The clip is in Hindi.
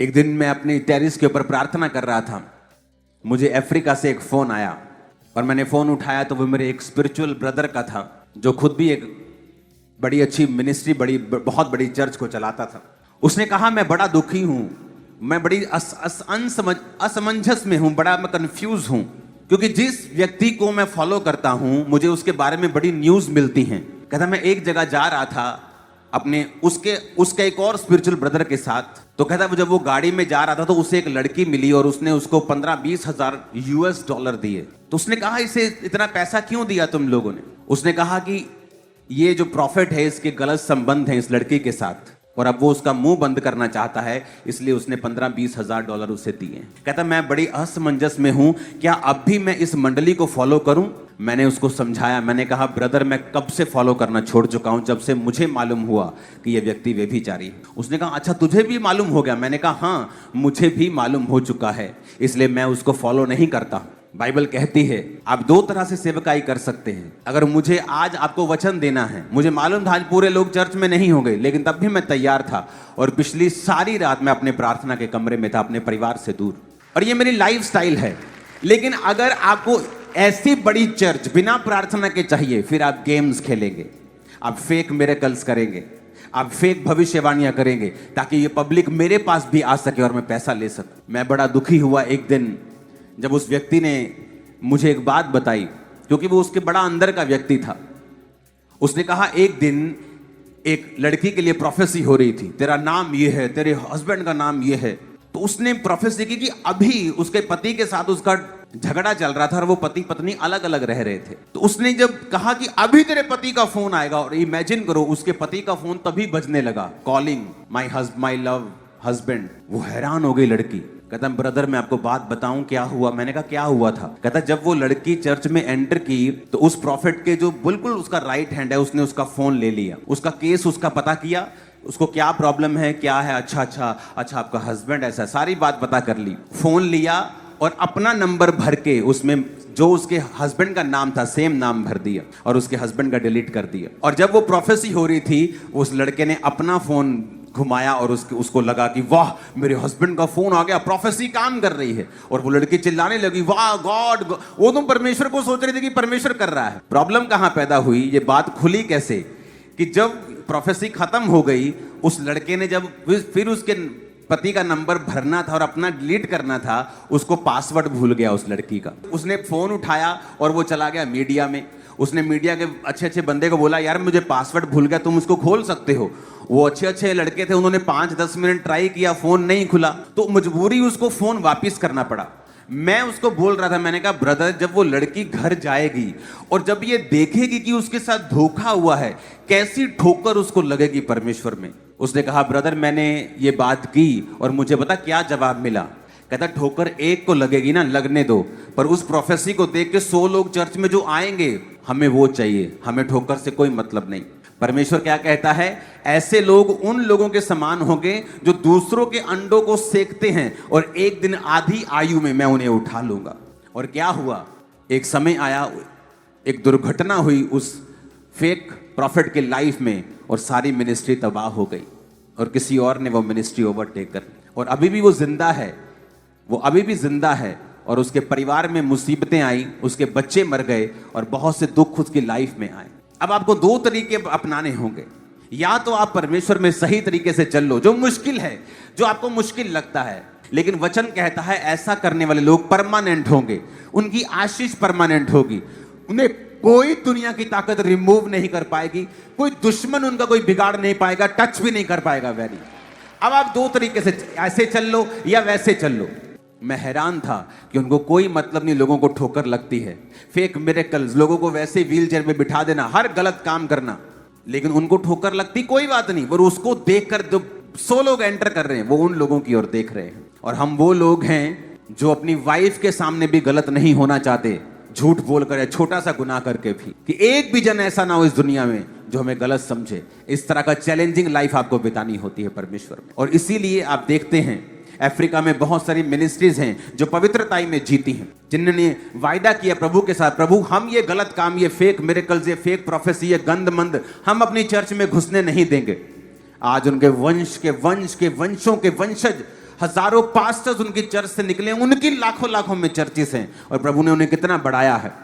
एक दिन मैं अपनी टेरिस के ऊपर प्रार्थना कर रहा था। मुझे अफ्रीका से एक फ़ोन आया और मैंने फ़ोन उठाया तो वो मेरे एक स्पिरिचुअल ब्रदर का था, जो खुद भी एक बड़ी अच्छी मिनिस्ट्री, बहुत बड़ी चर्च को चलाता था। उसने कहा, मैं बड़ा दुखी हूँ, मैं बड़ी असमंजस में हूँ, मैं कंफ्यूज हूँ, क्योंकि जिस व्यक्ति को मैं फॉलो करता हूँ मुझे उसके बारे में बड़ी न्यूज़ मिलती हैं। कहता मैं एक जगह जा रहा था अपने उसके एक और स्पिरिचुअल ब्रदर के साथ, तो कहता जब वो गाड़ी में जा रहा था तो उसे एक लड़की मिली और उसने उसको 15-20 हजार US डॉलर दिए। तो उसने कहा, इसे इतना पैसा क्यों दिया तुम लोगों ने? उसने कहा कि ये जो प्रॉफिट है इसके गलत संबंध हैं इस लड़की के साथ और अब वो उसका मुंह बंद करना चाहता है, इसलिए उसने 15-20 हजार डॉलर उसे दिए। कहता मैं बड़ी असमंजस में हूं, क्या अब भी मैं इस मंडली को फॉलो करूं? मैंने उसको समझाया, मैंने कहा ब्रदर मैं कब से फॉलो करना छोड़ चुका हूं, जब से मुझे मालूम हुआ कि ये व्यक्ति व्यभिचारी है। उसने कहा अच्छा तुझे भी मालूम हो गया? मैंने कहा हाँ मुझे भी मालूम हो चुका है, इसलिए मैं उसको फॉलो नहीं करता। बाइबल कहती है आप दो तरह से सेवकाई कर सकते हैं। अगर मुझे आज आपको वचन देना है, मुझे मालूम था आज पूरे लोग चर्च में नहीं होंगे, लेकिन तब भी मैं तैयार था और पिछली सारी रात मैं अपने प्रार्थना के कमरे में था, अपने परिवार से दूर, और ये मेरी लाइफ स्टाइल है। लेकिन अगर आपको ऐसी बड़ी चर्च बिना प्रार्थना के चाहिए, फिर आप गेम्स खेलेंगे, आप फेक मिरेकल्स करेंगे, आप फेक भविष्यवाणियां करेंगे ताकि ये पब्लिक मेरे पास भी आ सके और मैं पैसा ले सकूं। मैं बड़ा दुखी हुआ एक दिन जब उस व्यक्ति ने मुझे एक बात बताई, क्योंकि वो उसके बड़ा अंदर का व्यक्ति था। उसने कहा एक दिन एक लड़की के लिए प्रोफेसी हो रही थी, तेरा नाम ये है, तेरे हस्बैंड का नाम ये है। तो उसने प्रोफेसी की कि अभी उसके पति के साथ उसका झगड़ा चल रहा था और वो पति पत्नी अलग अलग रह रहे थे। तो उसने जब कहा कि अभी तेरे पति का फोन आएगा, और इमेजिन करो उसके पति का फोन तभी बजने लगा, कॉलिंग माई लव हस्बैंड। वो हैरान हो गई लड़की। कहता ब्रदर मैं आपको बात बताऊं क्या हुआ? मैंने कहा क्या हुआ था? कहता जब वो लड़की चर्च में एंटर की तो उस प्रॉफिट के जो बिल्कुल उसका राइट हैंड है उसने उसका फोन ले लिया, उसका केस उसका पता किया, उसको क्या प्रॉब्लम है, क्या है, अच्छा आपका हस्बैंड ऐसा, सारी बात पता कर ली। फोन लिया और अपना नंबर भर के उसमें जो उसके हस्बैंड का नाम था सेम नाम भर दिया और उसके हस्बैंड का डिलीट कर दिया। और जब वो प्रोफेसी हो रही थी उस लड़के ने अपना फोन घुमाया और उसको लगा कि वाह मेरे हस्बैंड का फोन आ गया, प्रोफेसी काम कर रही है। और वो लड़की चिल्लाने लगी वाह गॉड, वो तुम परमेश्वर को सोच रही थी कि परमेश्वर कर रहा है। प्रॉब्लम कहां पैदा हुई, ये बात खुली कैसे कि जब प्रोफेसी खत्म हो गई, उस लड़के ने जब फिर उसके पति का नंबर भरना था और अपना डिलीट करना था, उसको पासवर्ड भूल गया उस लड़की का। उसने फोन उठाया और वो चला गया मीडिया में। उसने मीडिया के अच्छे बंदे को बोला यार मुझे पासवर्ड भूल गया, तुम उसको खोल सकते हो? वो अच्छे लड़के थे, उन्होंने 5-10 मिनट ट्राई किया, फोन नहीं खुला, तो मजबूरी उसको फोन वापस करना पड़ा। मैं उसको बोल रहा था, मैंने कहा ब्रदर जब वो लड़की घर जाएगी और जब ये देखेगी कि उसके साथ धोखा हुआ है, कैसी ठोकर उसको लगेगी परमेश्वर में। उसने कहा ब्रदर मैंने ये बात की और मुझे पता क्या जवाब मिला। कहता ठोकर एक को लगेगी ना, लगने दो, पर उस प्रोफेसी को देख के 100 लोग चर्च में जो आएंगे, हमें वो चाहिए, हमें ठोकर से कोई मतलब नहीं। परमेश्वर क्या कहता है, ऐसे लोग उन लोगों के समान होंगे जो दूसरों के अंडों को सेकते हैं और एक दिन आधी आयु में मैं उन्हें उठा लूंगा। और क्या हुआ, एक समय आया, एक दुर्घटना हुई उस फेक प्रॉफिट के लाइफ में और सारी मिनिस्ट्री तबाह हो गई और किसी और ने वो मिनिस्ट्री ओवरटेक कर, और अभी भी वो जिंदा है, वो अभी भी जिंदा है और उसके परिवार में मुसीबतें आई, उसके बच्चे मर गए और बहुत से दुख उसकी लाइफ में आए। अब आपको 2 तरीके अपनाने होंगे, या तो आप परमेश्वर में सही तरीके से चल लो, जो मुश्किल है, जो आपको मुश्किल लगता है, लेकिन वचन कहता है ऐसा करने वाले लोग परमानेंट होंगे, उनकी आशीष परमानेंट होगी, उन्हें कोई दुनिया की ताकत रिमूव नहीं कर पाएगी, कोई दुश्मन उनका कोई बिगाड़ नहीं पाएगा, टच भी नहीं कर पाएगा। वेरी अब आप 2 तरीके से, ऐसे चल लो या वैसे चल लो। मैं हैरान था कि उनको कोई मतलब नहीं, लोगों को ठोकर लगती है, फेक मिरेकल्स, लोगों को वैसे व्हील चेयर में बिठा देना, हर गलत काम करना, लेकिन उनको ठोकर लगती कोई बात नहीं, पर उसको देखकर जो 100 लोग एंटर कर रहे हैं वो उन लोगों की ओर देख रहे हैं। और हम वो लोग हैं जो अपनी वाइफ के सामने भी गलत नहीं होना चाहते, झूठ बोलकर या छोटा सा गुनाह करके भी, कि एक भी जन ऐसा ना हो इस दुनिया में जो हमें गलत समझे। इस तरह का चैलेंजिंग लाइफ आपको बितानी होती है परमेश्वर में। और इसीलिए आप देखते हैं अफ्रीका में बहुत सारी मिनिस्ट्रीज हैं जो पवित्रताई में जीती हैं, जिन्होंने वायदा किया प्रभु के साथ, प्रभु हम ये गलत काम, ये फेक मिरेकल्स, ये फेक प्रोफेसी, ये गंदमंद हम अपनी चर्च में घुसने नहीं देंगे। आज उनके वंशों के वंशज हजारों पास्टर्स उनकी चर्च से निकले, उनकी लाखों लाखों में चर्चेस हैं, और प्रभु ने उन्हें कितना बढ़ाया है।